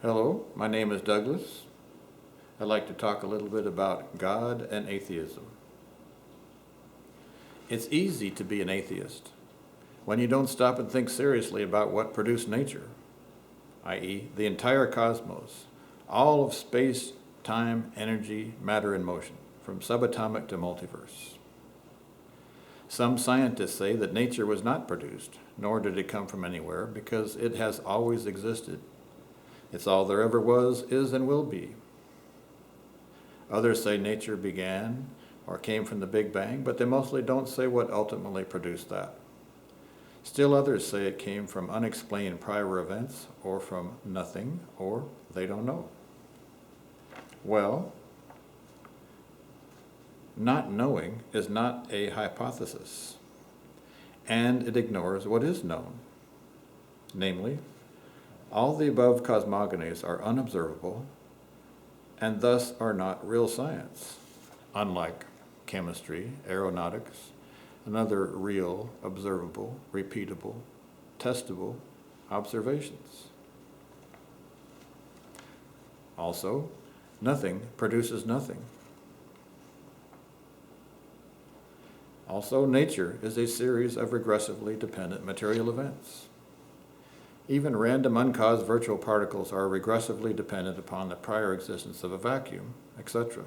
Hello, my name is Douglas. I'd like to talk a little bit about God and atheism. It's easy to be an atheist when you don't stop and think seriously about what produced nature, i.e., the entire cosmos, all of space, time, energy, matter, and motion, from subatomic to multiverse. Some scientists say that nature was not produced, nor did it come from anywhere, because it has always existed. It's all there ever was, is, and will be. Others say nature began or came from the Big Bang, but they mostly don't say what ultimately produced that. Still others say it came from unexplained prior events, or from nothing, or they don't know. Well, not knowing is not a hypothesis, and it ignores what is known. Namely, all the above cosmogonies are unobservable and thus are not real science, unlike chemistry, aeronautics, and other real, observable, repeatable, testable observations. Also, nothing produces nothing. Also, nature is a series of regressively dependent material events. Even random uncaused virtual particles are regressively dependent upon the prior existence of a vacuum, etc.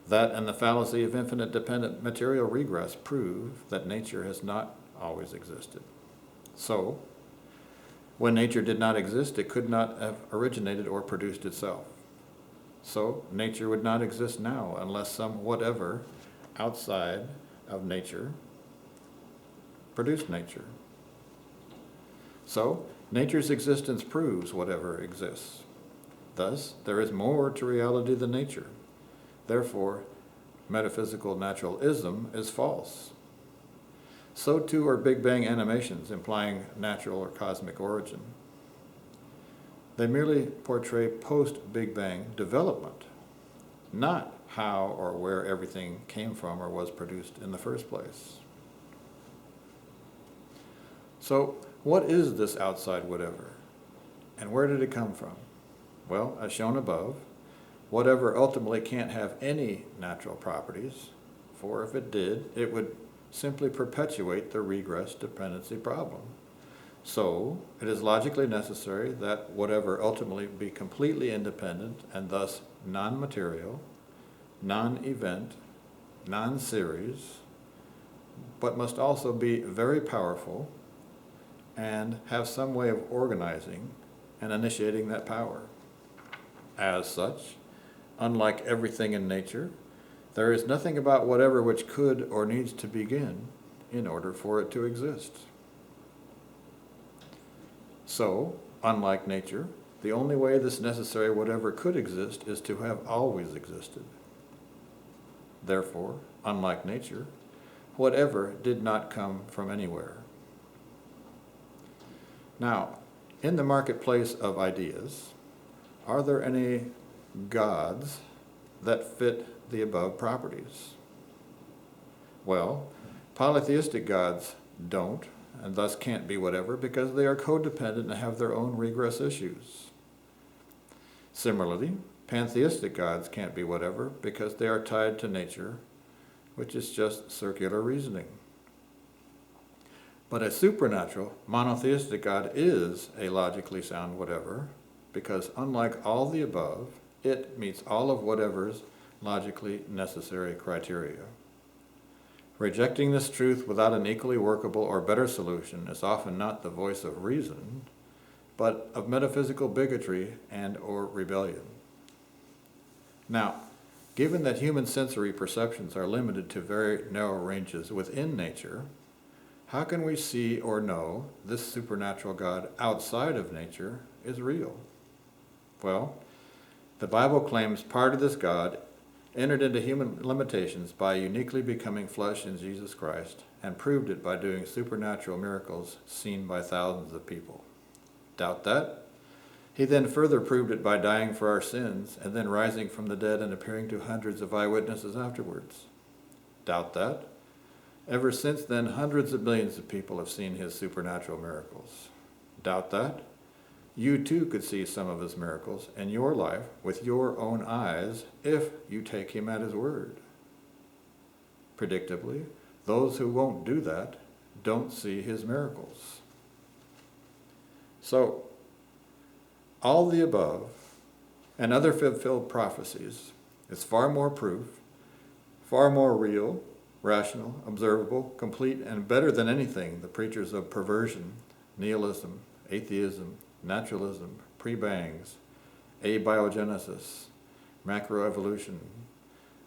That and the fallacy of infinite dependent material regress prove that nature has not always existed. So, when nature did not exist, it could not have originated or produced itself. So, nature would not exist now unless some whatever outside of nature produced nature. So, nature's existence proves whatever exists. Thus, there is more to reality than nature. Therefore, metaphysical naturalism is false. So too are Big Bang animations implying natural or cosmic origin. They merely portray post-Big Bang development, not how or where everything came from or was produced in the first place. So, what is this outside whatever? And where did it come from? Well, as shown above, whatever ultimately can't have any natural properties, for if it did, it would simply perpetuate the regress dependency problem. So, it is logically necessary that whatever ultimately be completely independent and thus non-material, non-event, non-series, but must also be very powerful and have some way of organizing and initiating that power. As such, unlike everything in nature, there is nothing about whatever which could or needs to begin in order for it to exist. So, unlike nature, the only way this necessary whatever could exist is to have always existed. Therefore, unlike nature, whatever did not come from anywhere. Now, in the marketplace of ideas, are there any gods that fit the above properties? Well, polytheistic gods don't, and thus can't be whatever, because they are codependent and have their own regress issues. Similarly, pantheistic gods can't be whatever, because they are tied to nature, which is just circular reasoning. But a supernatural, monotheistic God is a logically sound whatever, because unlike all the above, it meets all of whatever's logically necessary criteria. Rejecting this truth without an equally workable or better solution is often not the voice of reason, but of metaphysical bigotry and or rebellion. Now, given that human sensory perceptions are limited to very narrow ranges within nature, how can we see or know this supernatural God outside of nature is real? Well, the Bible claims part of this God entered into human limitations by uniquely becoming flesh in Jesus Christ and proved it by doing supernatural miracles seen by thousands of people. Doubt that? He then further proved it by dying for our sins and then rising from the dead and appearing to hundreds of eyewitnesses afterwards. Doubt that? Ever since then, hundreds of millions of people have seen his supernatural miracles. Doubt that? You too could see some of his miracles in your life with your own eyes if you take him at his word. Predictably, those who won't do that don't see his miracles. So, all the above and other fulfilled prophecies is far more proof, far more real, rational, observable, complete, and better than anything the preachers of perversion, nihilism, atheism, naturalism, pre-bangs, abiogenesis, macroevolution,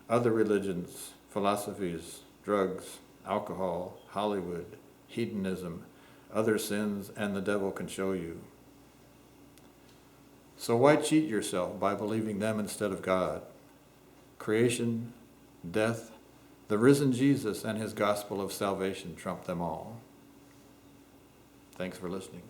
other religions, philosophies, drugs, alcohol, Hollywood, hedonism, other sins, and the devil can show you. So why cheat yourself by believing them instead of God? Creation, death, the risen Jesus and his gospel of salvation trump them all. Thanks for listening.